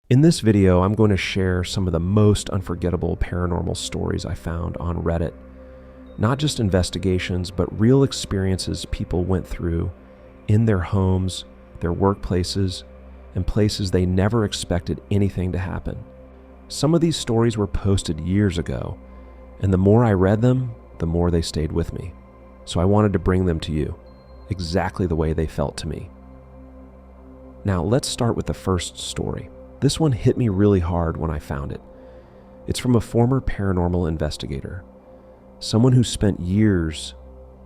In this video, I'm going to share some of the most unforgettable paranormal stories I found on Reddit. Not just investigations, but real experiences people went through in their homes, their workplaces, and places they never expected anything to happen. Some of these stories were posted years ago, and the more I read them, the more they stayed with me. So I wanted to bring them to you, exactly the way they felt to me. Now, let's start with the first story. This one hit me really hard when I found it. It's from a former paranormal investigator, someone who spent years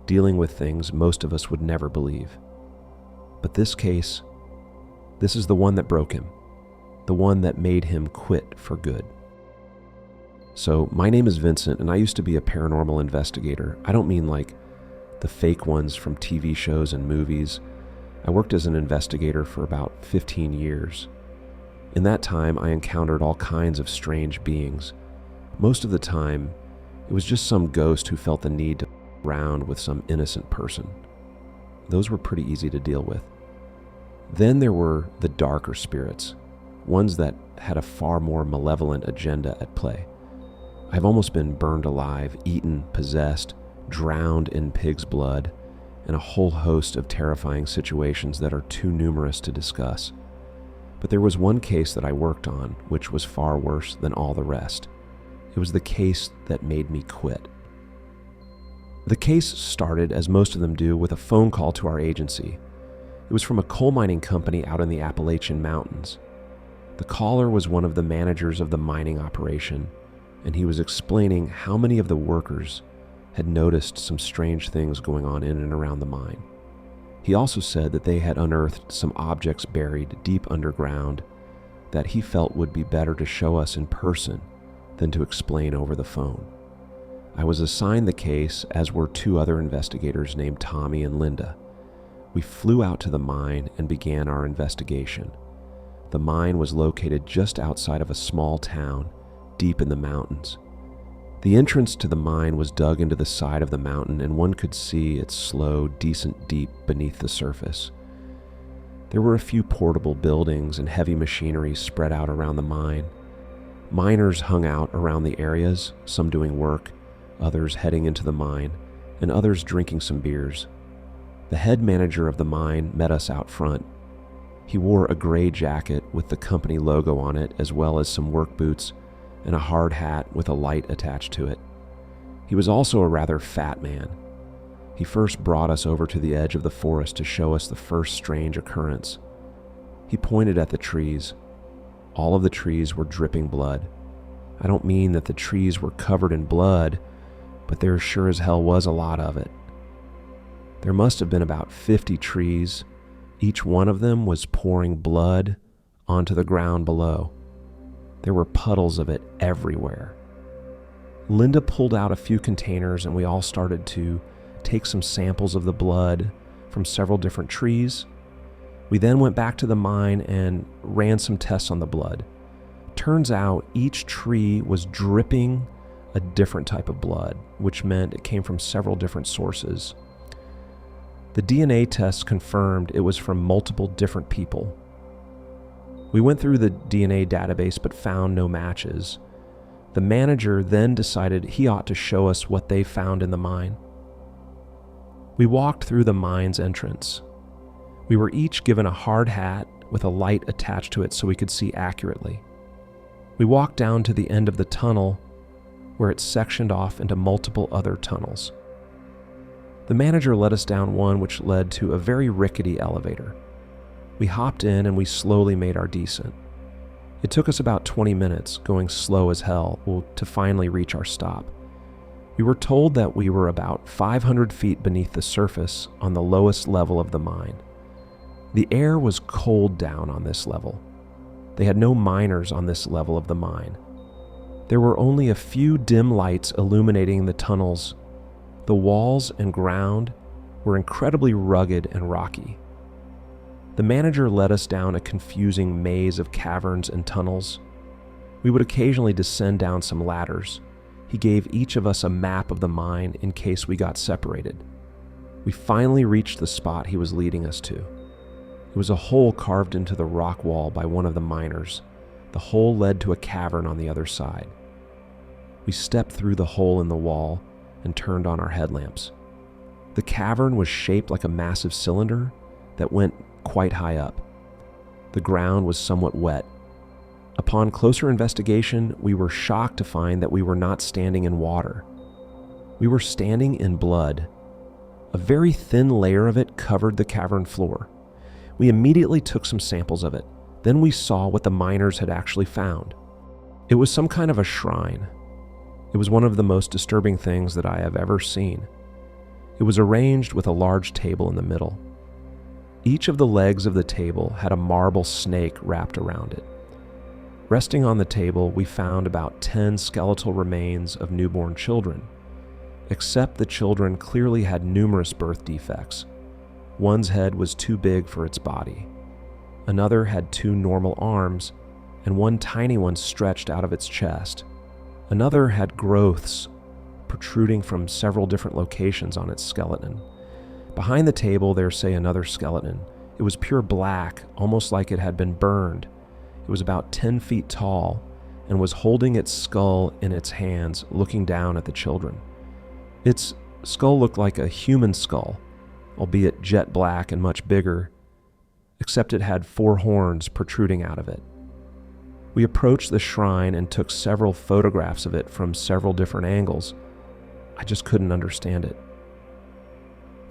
dealing with things most of us would never believe. But this case, this is the one that broke him, the one that made him quit for good. So, my name is Vincent, and I used to be a paranormal investigator. I don't mean like the fake ones from TV shows and movies. I worked as an investigator for about 15 years. In that time, I encountered all kinds of strange beings. Most of the time, it was just some ghost who felt the need to f around with some innocent person. Those were pretty easy to deal with. Then there were the darker spirits, ones that had a far more malevolent agenda at play. I've almost been burned alive, eaten, possessed, drowned in pig's blood, and a whole host of terrifying situations that are too numerous to discuss. But there was one case that I worked on, which was far worse than all the rest. It was the case that made me quit. The case started, as most of them do, with a phone call to our agency. It was from a coal mining company out in the Appalachian Mountains. The caller was one of the managers of the mining operation, and he was explaining how many of the workers had noticed some strange things going on in and around the mine. He also said that they had unearthed some objects buried deep underground that he felt would be better to show us in person than to explain over the phone. I was assigned the case, as were two other investigators named Tommy and Linda. We flew out to the mine and began our investigation. The mine was located just outside of a small town deep in the mountains. The entrance to the mine was dug into the side of the mountain, and one could see its slow, decent deep beneath the surface. There were a few portable buildings and heavy machinery spread out around the mine. Miners hung out around the areas, some doing work, others heading into the mine, and others drinking some beers. The head manager of the mine met us out front. He wore a gray jacket with the company logo on it, as well as some work boots and a hard hat with a light attached to it. He was also a rather fat man. He first brought us over to the edge of the forest to show us the first strange occurrence. He pointed at the trees. All of the trees were dripping blood. I don't mean that the trees were covered in blood, but there sure as hell was a lot of it. There must have been about 50 trees. Each one of them was pouring blood onto the ground below. There were puddles of it everywhere. Linda pulled out a few containers, and we all started to take some samples of the blood from several different trees. We then went back to the mine and ran some tests on the blood. Turns out each tree was dripping a different type of blood, which meant it came from several different sources. The DNA tests confirmed it was from multiple different people. We went through the DNA database but found no matches. The manager then decided he ought to show us what they found in the mine. We walked through the mine's entrance. We were each given a hard hat with a light attached to it so we could see accurately. We walked down to the end of the tunnel where it sectioned off into multiple other tunnels. The manager led us down one which led to a very rickety elevator. We hopped in and we slowly made our descent. It took us about 20 minutes, going slow as hell, to finally reach our stop. We were told that we were about 500 feet beneath the surface on the lowest level of the mine. The air was cold down on this level. They had no miners on this level of the mine. There were only a few dim lights illuminating the tunnels. The walls and ground were incredibly rugged and rocky. The manager led us down a confusing maze of caverns and tunnels. We would occasionally descend down some ladders. He gave each of us a map of the mine in case we got separated. We finally reached the spot he was leading us to. It was a hole carved into the rock wall by one of the miners. The hole led to a cavern on the other side. We stepped through the hole in the wall and turned on our headlamps. The cavern was shaped like a massive cylinder that went quite high up. The ground was somewhat wet. Upon closer investigation, we were shocked to find that we were not standing in water. We were standing in blood. A very thin layer of it covered the cavern floor. We immediately took some samples of it. Then we saw what the miners had actually found. It was some kind of a shrine. It was one of the most disturbing things that I have ever seen. It was arranged with a large table in the middle. Each of the legs of the table had a marble snake wrapped around it. Resting on the table, we found about 10 skeletal remains of newborn children, except the children clearly had numerous birth defects. One's head was too big for its body. Another had 2 normal arms, and one tiny one stretched out of its chest. Another had growths protruding from several different locations on its skeleton. Behind the table, there say another skeleton. It was pure black, almost like it had been burned. It was about 10 feet tall and was holding its skull in its hands, looking down at the children. Its skull looked like a human skull, albeit jet black and much bigger, except it had 4 horns protruding out of it. We approached the shrine and took several photographs of it from several different angles. I just couldn't understand it.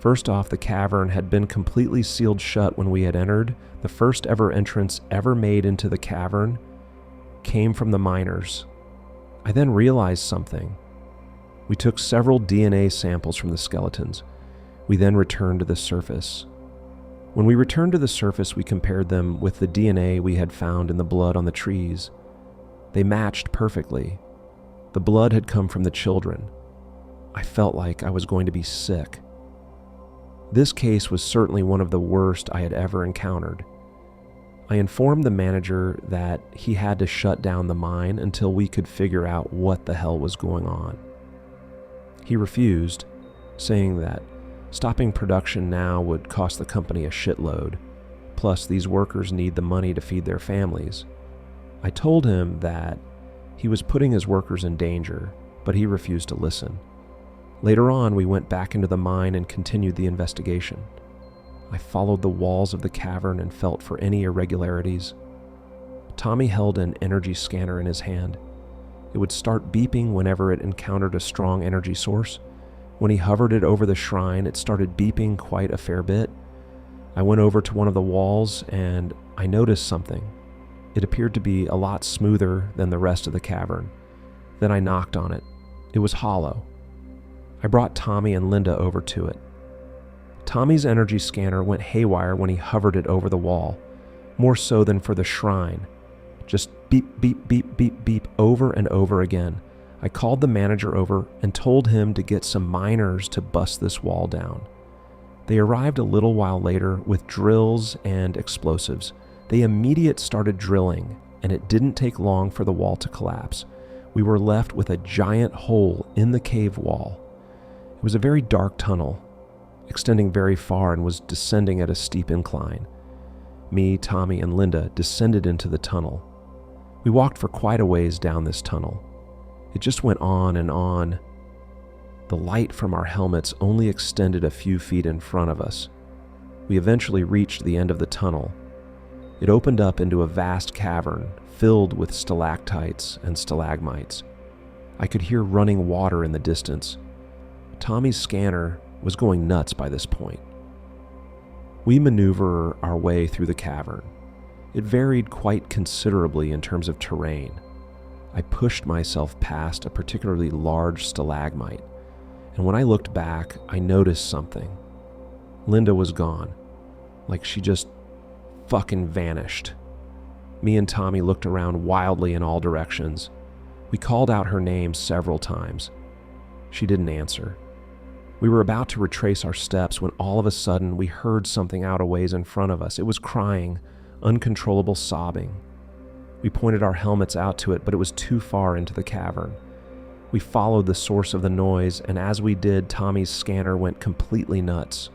First off, the cavern had been completely sealed shut when we had entered. The first ever entrance ever made into the cavern came from the miners. I then realized something. We took several DNA samples from the skeletons. We then returned to the surface. When we returned to the surface, we compared them with the DNA we had found in the blood on the trees. They matched perfectly. The blood had come from the children. I felt like I was going to be sick. This case was certainly one of the worst I had ever encountered. I informed the manager that he had to shut down the mine until we could figure out what the hell was going on. He refused, saying that stopping production now would cost the company a shitload, plus these workers need the money to feed their families. I told him that he was putting his workers in danger, but he refused to listen. Later on, we went back into the mine and continued the investigation. I followed the walls of the cavern and felt for any irregularities. Tommy held an energy scanner in his hand. It would start beeping whenever it encountered a strong energy source. When he hovered it over the shrine, it started beeping quite a fair bit. I went over to one of the walls and I noticed something. It appeared to be a lot smoother than the rest of the cavern. Then I knocked on it. It was hollow. I brought Tommy and Linda over to it. Tommy's energy scanner went haywire when he hovered it over the wall, more so than for the shrine. Just beep, beep, beep, beep, beep over and over again. I called the manager over and told him to get some miners to bust this wall down. They arrived a little while later with drills and explosives. They immediately started drilling, and it didn't take long for the wall to collapse. We were left with a giant hole in the cave wall. It was a very dark tunnel, extending very far and was descending at a steep incline. Me, Tommy, and Linda descended into the tunnel. We walked for quite a ways down this tunnel. It just went on and on. The light from our helmets only extended a few feet in front of us. We eventually reached the end of the tunnel. It opened up into a vast cavern filled with stalactites and stalagmites. I could hear running water in the distance. Tommy's scanner was going nuts by this point. We maneuver our way through the cavern. It varied quite considerably in terms of terrain. I pushed myself past a particularly large stalagmite, and when I looked back, I noticed something. Linda was gone, like she just fucking vanished. Me and Tommy looked around wildly in all directions. We called out her name several times. She didn't answer. We were about to retrace our steps when all of a sudden we heard something out a ways in front of us. It was crying, uncontrollable sobbing. We pointed our helmets out to it, but it was too far into the cavern. We followed the source of the noise, and as we did, Tommy's scanner went completely nuts.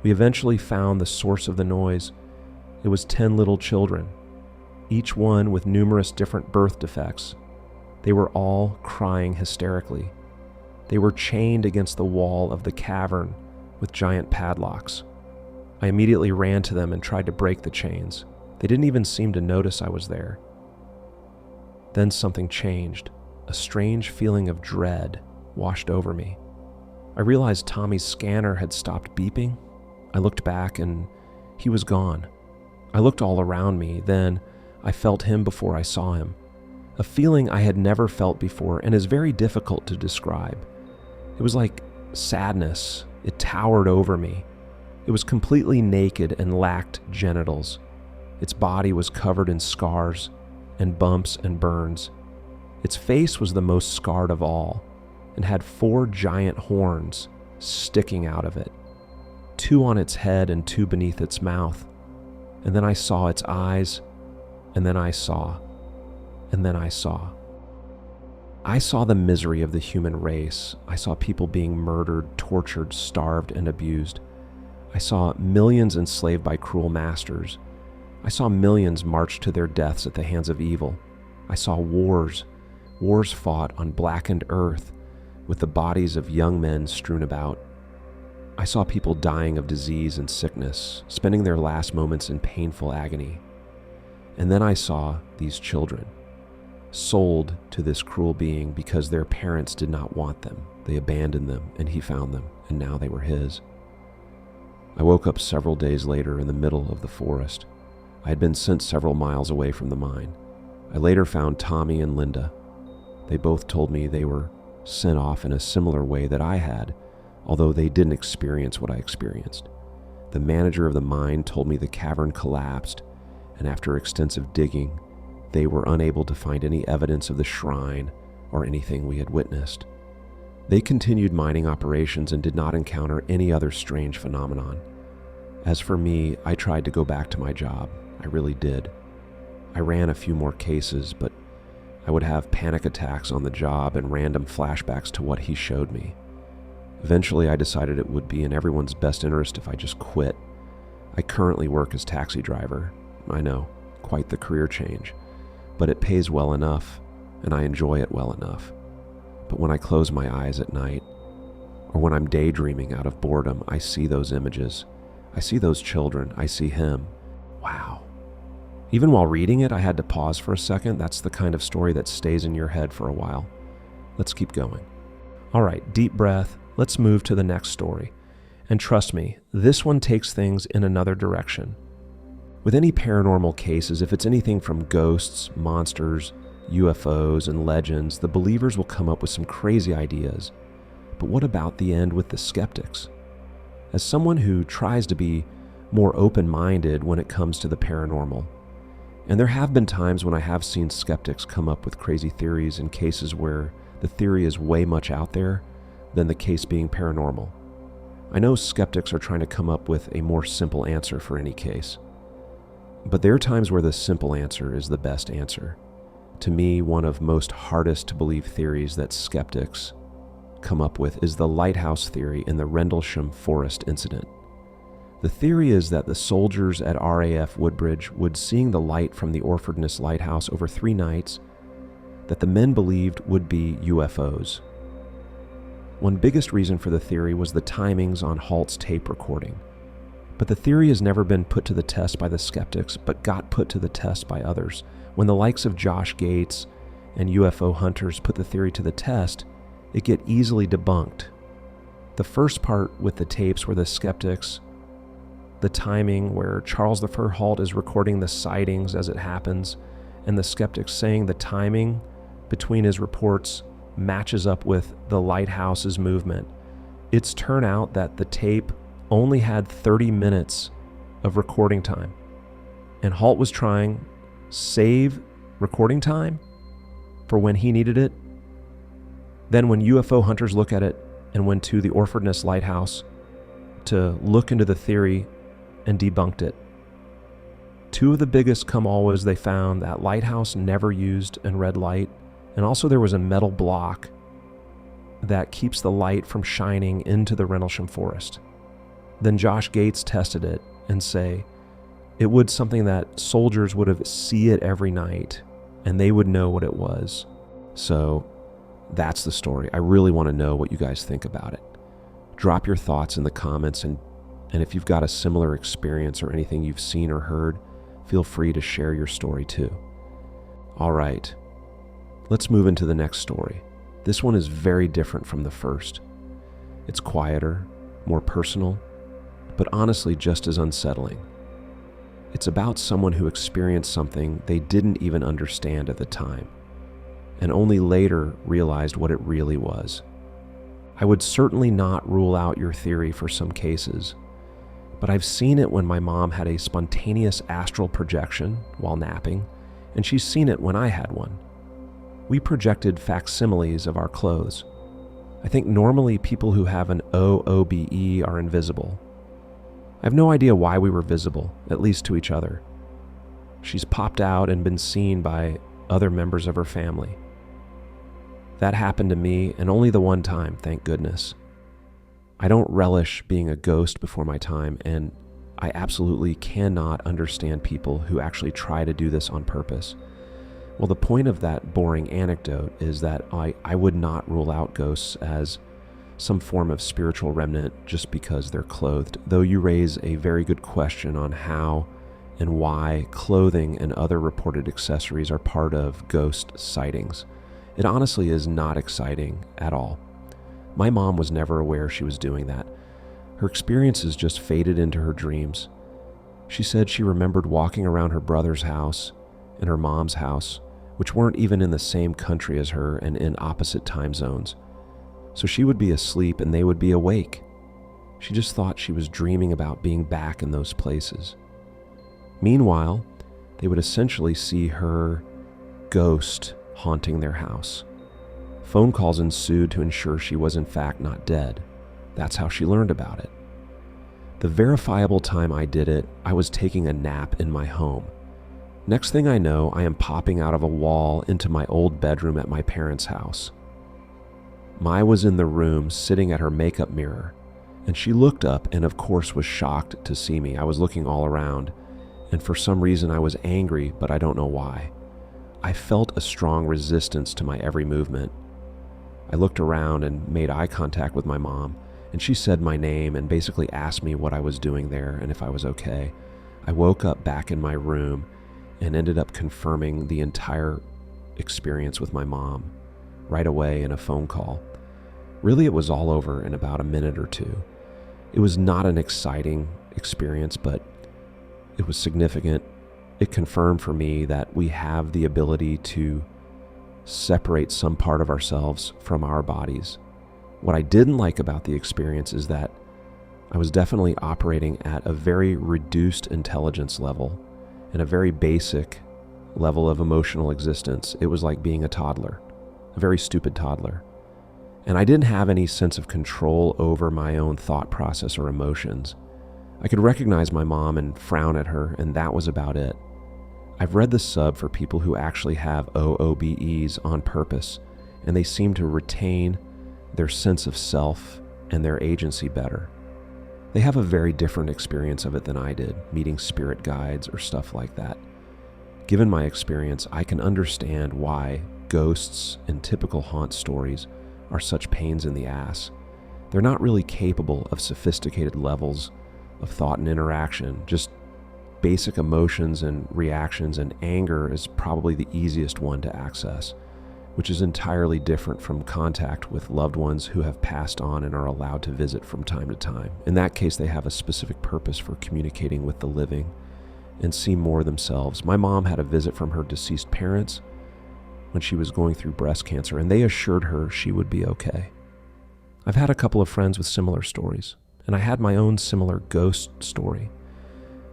We eventually found the source of the noise. It was 10 little children. each one with numerous different birth defects. They were all crying hysterically. They were chained against the wall of the cavern with giant padlocks. I immediately ran to them and tried to break the chains. They didn't even seem to notice I was there. Then something changed. A strange feeling of dread washed over me. I realized Tommy's scanner had stopped beeping. I looked back and he was gone. I looked all around me, then I felt him before I saw him. A feeling I had never felt before and is very difficult to describe. It was like sadness. It towered over me. It was completely naked and lacked genitals. Its body was covered in scars and bumps and burns. Its face was the most scarred of all and had 4 giant horns sticking out of it, 2 on its head and 2 beneath its mouth. And then I saw its eyes, and then I saw, and then I saw. I saw the misery of the human race. I saw people being murdered, tortured, starved, and abused. I saw millions enslaved by cruel masters. I saw millions march to their deaths at the hands of evil. I saw wars fought on blackened earth with the bodies of young men strewn about. I saw people dying of disease and sickness, spending their last moments in painful agony. And then I saw these children, sold to this cruel being because their parents did not want them. They abandoned them, and he found them, and now they were his. I woke up several days later in the middle of the forest. I had been sent several miles away from the mine. I later found Tommy and Linda. They both told me they were sent off in a similar way that I had, although they didn't experience what I experienced. The manager of the mine told me the cavern collapsed, and after extensive digging, they were unable to find any evidence of the shrine or anything we had witnessed. They continued mining operations and did not encounter any other strange phenomenon. As for me, I tried to go back to my job. I really did. I ran a few more cases, but I would have panic attacks on the job and random flashbacks to what he showed me. Eventually, I decided it would be in everyone's best interest if I just quit. I currently work as taxi driver. I know, quite the career change, but it pays well enough, and I enjoy it well enough. But when I close my eyes at night, or when I'm daydreaming out of boredom, I see those images. I see those children. I see him. Wow. Even while reading it, I had to pause for a second. That's the kind of story that stays in your head for a while. Let's keep going. All right, deep breath. Let's move to the next story. And trust me, this one takes things in another direction. With any paranormal cases, if it's anything from ghosts, monsters, UFOs, and legends, the believers will come up with some crazy ideas. But what about the end with the skeptics? As someone who tries to be more open-minded when it comes to the paranormal, and there have been times when I have seen skeptics come up with crazy theories in cases where the theory is way much out there than the case being paranormal. I know skeptics are trying to come up with a more simple answer for any case. But there are times where the simple answer is the best answer. To me, one of most hardest to believe theories that skeptics come up with is the lighthouse theory in the Rendlesham Forest incident. The theory is that the soldiers at RAF Woodbridge would seeing the light from the Orfordness Lighthouse over 3 nights that the men believed would be UFOs. One biggest reason for the theory was the timings on Halt's tape recording. But the theory has never been put to the test by the skeptics, but got put to the test by others. When the likes of Josh Gates and UFO hunters put the theory to the test, it get easily debunked. The first part with the tapes where the skeptics, the timing where Charles the Fur Halt is recording the sightings as it happens, and the skeptics saying the timing between his reports matches up with the lighthouse's movement. It's turned out that the tape only had 30 minutes of recording time, and Halt was trying save recording time for when he needed it. Then when UFO hunters look at it and went to the Orfordness Lighthouse to look into the theory and debunked it. 2 of the biggest come-all was they found that lighthouse never used a red light, and also there was a metal block that keeps the light from shining into the Rendlesham Forest. Then Josh Gates tested it and say, It would something that soldiers would have see it every night, and they would know what it was. So that's the story. I really want to know what you guys think about it. Drop your thoughts in the comments, and if you've got a similar experience or anything you've seen or heard, feel free to share your story too. All right, let's move into the next story. This one is very different from the first. It's quieter, more personal, but honestly just as unsettling. It's about someone who experienced something they didn't even understand at the time, and only later realized what it really was. I would certainly not rule out your theory for some cases, but I've seen it when my mom had a spontaneous astral projection while napping, and she's seen it when I had one. We projected facsimiles of our clothes. I think normally people who have an OOBE are invisible. I have no idea why we were visible, at least to each other. She's popped out and been seen by other members of her family. That happened to me, and only the one time, thank goodness. I don't relish being a ghost before my time, and I absolutely cannot understand people who actually try to do this on purpose. Well, the point of that boring anecdote is that I would not rule out ghosts as some form of spiritual remnant just because they're clothed, though you raise a very good question on how and why clothing and other reported accessories are part of ghost sightings. It honestly is not exciting at all. My mom was never aware she was doing that. Her experiences just faded into her dreams. She said she remembered walking around her brother's house and her mom's house, which weren't even in the same country as her and in opposite time zones. So she would be asleep and they would be awake. She just thought she was dreaming about being back in those places. Meanwhile, they would essentially see her ghost haunting their house. Phone calls ensued to ensure she was in fact not dead. That's how she learned about it. The verifiable time I did it, I was taking a nap in my home. Next thing I know, I am popping out of a wall into my old bedroom at my parents' house. Mai was in the room sitting at her makeup mirror, and she looked up and of course was shocked to see me. I was looking all around, and for some reason I was angry, but I don't know why. I felt a strong resistance to my every movement. I looked around and made eye contact with my mom, and she said my name and basically asked me what I was doing there and if I was okay. I woke up back in my room and ended up confirming the entire experience with my mom right away in a phone call. Really, it was all over in about a minute or two. It was not an exciting experience, but it was significant. It confirmed for me that we have the ability to separate some part of ourselves from our bodies. What I didn't like about the experience is that I was definitely operating at a very reduced intelligence level and a very basic level of emotional existence. It was like being a toddler, a very stupid toddler. And I didn't have any sense of control over my own thought process or emotions. I could recognize my mom and frown at her, and that was about it. I've read the sub for people who actually have OOBEs on purpose, and they seem to retain their sense of self and their agency better. They have a very different experience of it than I did, meeting spirit guides or stuff like that. Given my experience, I can understand why ghosts and typical haunt stories are such pains in the ass. They're not really capable of sophisticated levels of thought and interaction, just basic emotions and reactions, and anger is probably the easiest one to access, which is entirely different from contact with loved ones who have passed on and are allowed to visit from time to time. In that case, they have a specific purpose for communicating with the living and see more themselves. My mom had a visit from her deceased parents when she was going through breast cancer, and they assured her she would be okay. I've had a couple of friends with similar stories, and I had my own similar ghost story.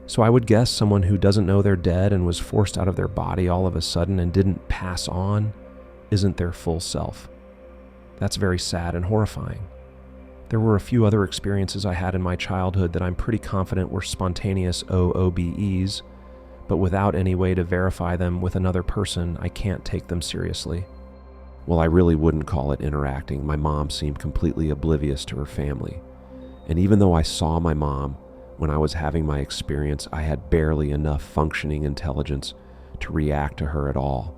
So I would guess someone who doesn't know they're dead and was forced out of their body all of a sudden and didn't pass on isn't their full self. That's very sad and horrifying. There were a few other experiences I had in my childhood that I'm pretty confident were spontaneous OOBEs, but without any way to verify them with another person, I can't take them seriously. Well, I really wouldn't call it interacting. My mom seemed completely oblivious to her family. And even though I saw my mom, when I was having my experience, I had barely enough functioning intelligence to react to her at all.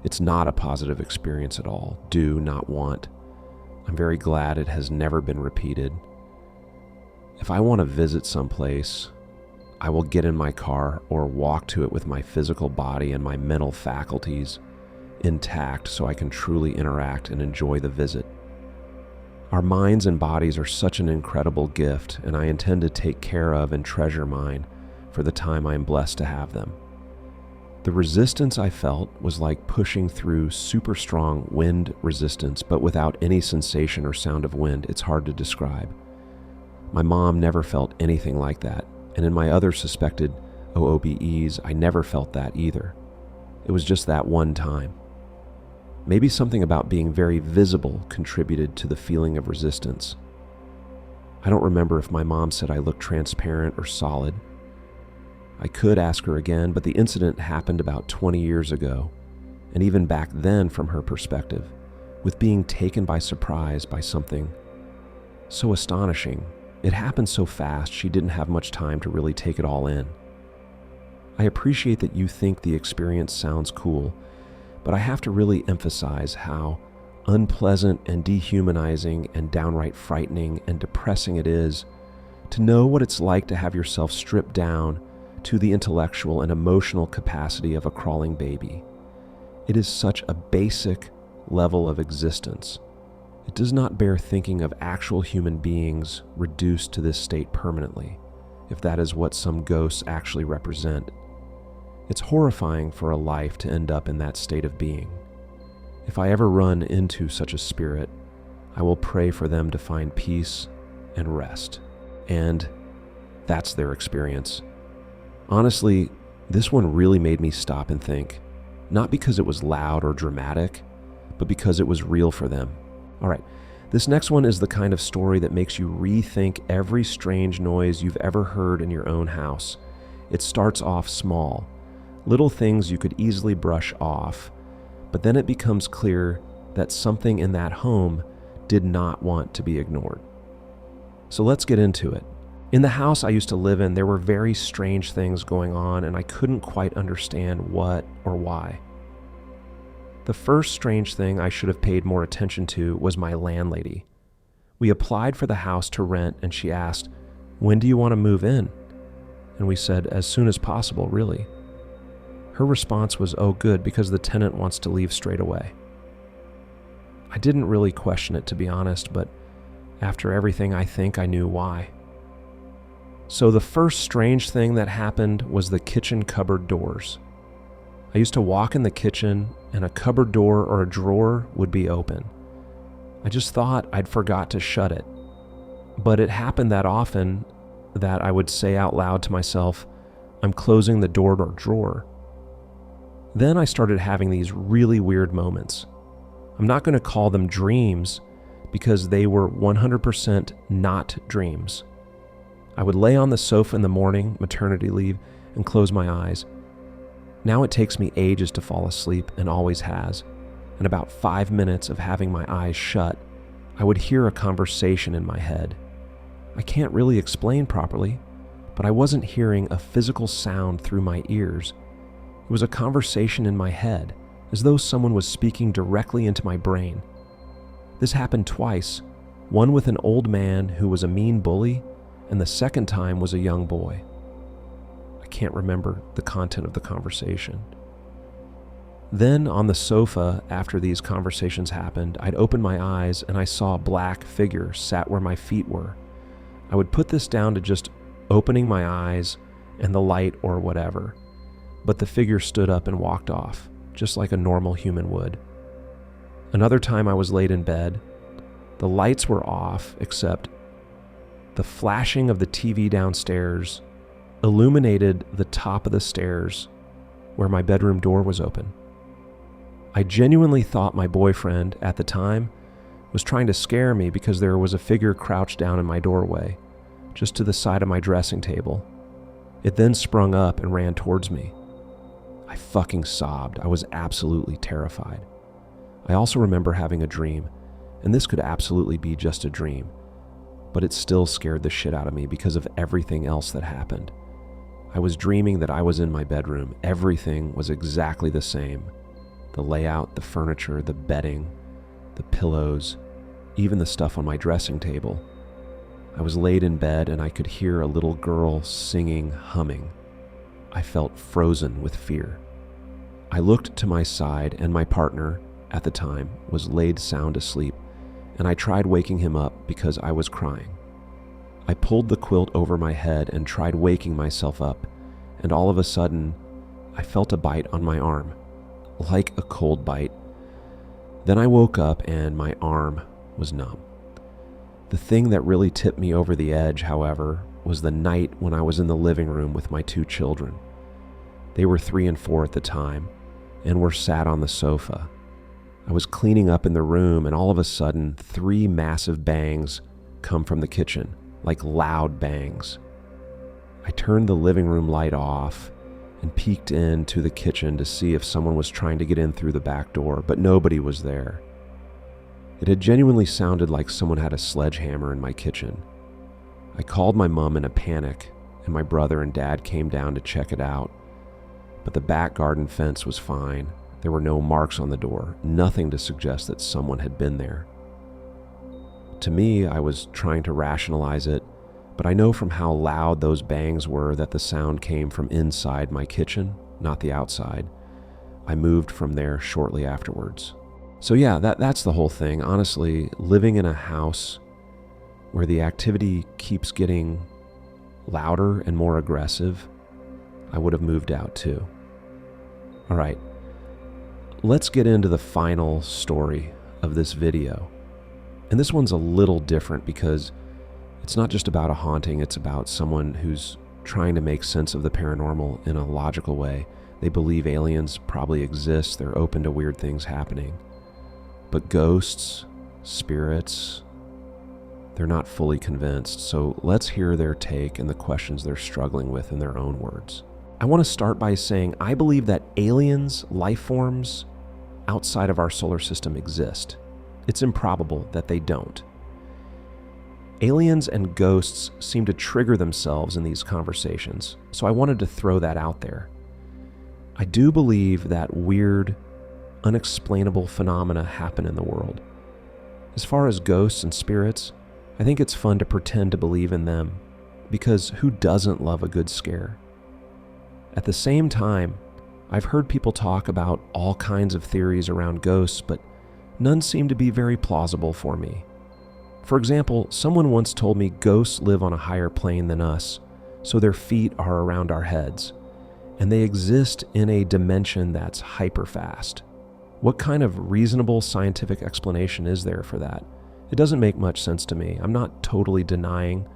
It's not a positive experience at all. Do not want. I'm very glad it has never been repeated. If I want to visit someplace, I will get in my car or walk to it with my physical body and my mental faculties intact so I can truly interact and enjoy the visit. Our minds and bodies are such an incredible gift, and I intend to take care of and treasure mine for the time I am blessed to have them. The resistance I felt was like pushing through super strong wind resistance, but without any sensation or sound of wind. It's hard to describe. My mom never felt anything like that, and in my other suspected OOBEs, I never felt that either. It was just that one time. Maybe something about being very visible contributed to the feeling of resistance. I don't remember if my mom said I looked transparent or solid. I could ask her again, but the incident happened about 20 years ago, and even back then, from her perspective, with being taken by surprise by something so astonishing, it happened so fast she didn't have much time to really take it all in. I appreciate that you think the experience sounds cool, but I have to really emphasize how unpleasant and dehumanizing and downright frightening and depressing it is to know what it's like to have yourself stripped down to the intellectual and emotional capacity of a crawling baby. It is such a basic level of existence. It does not bear thinking of actual human beings reduced to this state permanently, if that is what some ghosts actually represent. It's horrifying for a life to end up in that state of being. If I ever run into such a spirit, I will pray for them to find peace and rest. And that's their experience. Honestly, this one really made me stop and think, not because it was loud or dramatic, but because it was real for them. All right, this next one is the kind of story that makes you rethink every strange noise you've ever heard in your own house. It starts off small, little things you could easily brush off, but then it becomes clear that something in that home did not want to be ignored. So let's get into it. In the house I used to live in, there were very strange things going on, and I couldn't quite understand what or why. The first strange thing I should have paid more attention to was my landlady. We applied for the house to rent, and she asked, "When do you want to move in?" And we said, "As soon as possible, really." Her response was, "Oh, good, because the tenant wants to leave straight away." I didn't really question it, to be honest, but after everything, I think I knew why. So the first strange thing that happened was the kitchen cupboard doors. I used to walk in the kitchen, and a cupboard door or a drawer would be open. I just thought I'd forgot to shut it. But it happened that often that I would say out loud to myself, "I'm closing the door or drawer." Then I started having these really weird moments. I'm not going to call them dreams because they were 100% not dreams. I would lay on the sofa in the morning, maternity leave, and close my eyes. Now it takes me ages to fall asleep, and always has. In about 5 minutes of having my eyes shut, I would hear a conversation in my head. I can't really explain properly, but I wasn't hearing a physical sound through my ears. It was a conversation in my head, as though someone was speaking directly into my brain. This happened twice, one with an old man who was a mean bully, and the second time was a young boy. I can't remember the content of the conversation. Then on the sofa, after these conversations happened, I'd open my eyes and I saw a black figure sat where my feet were. I would put this down to just opening my eyes and the light or whatever. But the figure stood up and walked off, just like a normal human would. Another time I was laid in bed. The lights were off, except the flashing of the TV downstairs illuminated the top of the stairs where my bedroom door was open. I genuinely thought my boyfriend, at the time, was trying to scare me because there was a figure crouched down in my doorway, just to the side of my dressing table. It then sprung up and ran towards me. I fucking sobbed. I was absolutely terrified. I also remember having a dream, and this could absolutely be just a dream, but it still scared the shit out of me because of everything else that happened. I was dreaming that I was in my bedroom. Everything was exactly the same. The layout, the furniture, the bedding, the pillows, even the stuff on my dressing table. I was laid in bed and I could hear a little girl singing, humming. I felt frozen with fear. I looked to my side and my partner, at the time, was laid sound asleep, and I tried waking him up because I was crying. I pulled the quilt over my head and tried waking myself up, and all of a sudden, I felt a bite on my arm, like a cold bite. Then I woke up and my arm was numb. The thing that really tipped me over the edge, however, was the night when I was in the living room with my 2 children. They were 3 and 4 at the time, and were sat on the sofa. I was cleaning up in the room, and all of a sudden, 3 massive bangs come from the kitchen, like loud bangs. I turned the living room light off and peeked into the kitchen to see if someone was trying to get in through the back door, but nobody was there. It had genuinely sounded like someone had a sledgehammer in my kitchen. I called my mom in a panic, and my brother and dad came down to check it out. But the back garden fence was fine. There were no marks on the door, nothing to suggest that someone had been there. To me, I was trying to rationalize it, but I know from how loud those bangs were that the sound came from inside my kitchen, not the outside. I moved from there shortly afterwards. So yeah, that's the whole thing. Honestly, living in a house where the activity keeps getting louder and more aggressive, I would have moved out too. All right, let's get into the final story of this video. And this one's a little different because it's not just about a haunting, it's about someone who's trying to make sense of the paranormal in a logical way. They believe aliens probably exist, they're open to weird things happening. But ghosts, spirits, they're not fully convinced. So let's hear their take and the questions they're struggling with in their own words. I want to start by saying I believe that aliens, life forms outside of our solar system exist. It's improbable that they don't. Aliens and ghosts seem to trigger themselves in these conversations, so I wanted to throw that out there. I do believe that weird, unexplainable phenomena happen in the world. As far as ghosts and spirits, I think it's fun to pretend to believe in them, because who doesn't love a good scare? At the same time, I've heard people talk about all kinds of theories around ghosts, but none seem to be very plausible for me. For example, someone once told me ghosts live on a higher plane than us, so their feet are around our heads, and they exist in a dimension that's hyper fast. What kind of reasonable scientific explanation is there for that? It doesn't make much sense to me. I'm not totally denying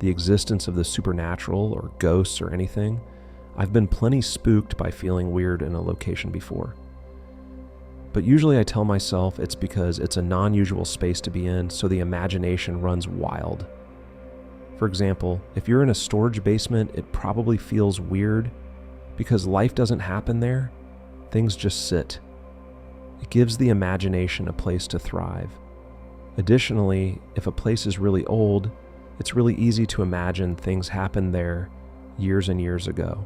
the existence of the supernatural or ghosts or anything. I've been plenty spooked by feeling weird in a location before. But usually I tell myself it's because it's a non-usual space to be in, so the imagination runs wild. For example, if you're in a storage basement, it probably feels weird because life doesn't happen there. Things just sit. It gives the imagination a place to thrive. Additionally, if a place is really old, it's really easy to imagine things happened there years and years ago.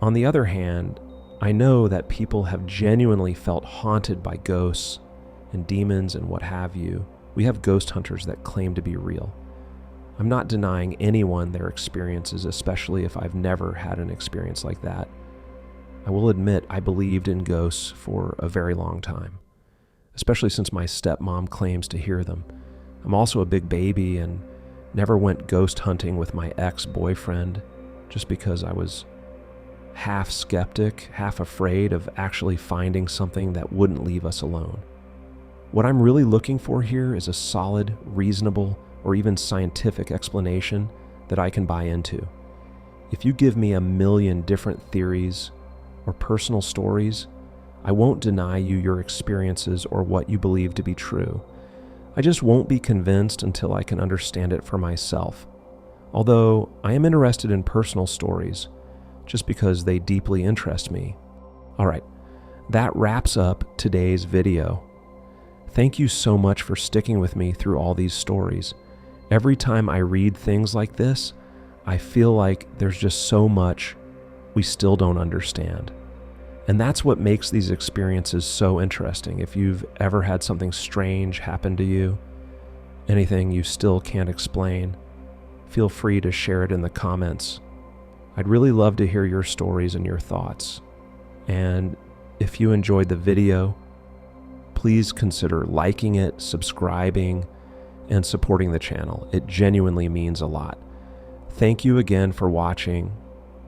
On the other hand, I know that people have genuinely felt haunted by ghosts and demons and what have you. We have ghost hunters that claim to be real. I'm not denying anyone their experiences, especially if I've never had an experience like that. I will admit I believed in ghosts for a very long time, especially since my stepmom claims to hear them. I'm also a big baby and never went ghost hunting with my ex-boyfriend just because I was half skeptic, half afraid of actually finding something that wouldn't leave us alone. What I'm really looking for here is a solid, reasonable, or even scientific explanation that I can buy into. If you give me 1,000,000 different theories or personal stories, I won't deny you your experiences or what you believe to be true. I just won't be convinced until I can understand it for myself. Although I am interested in personal stories, just because they deeply interest me. All right, that wraps up today's video. Thank you so much for sticking with me through all these stories. Every time I read things like this, I feel like there's just so much we still don't understand. And that's what makes these experiences so interesting. If you've ever had something strange happen to you, anything you still can't explain, feel free to share it in the comments. I'd really love to hear your stories and your thoughts. And if you enjoyed the video, please consider liking it, subscribing, and supporting the channel. It genuinely means a lot. Thank you again for watching,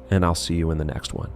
and I'll see you in the next one.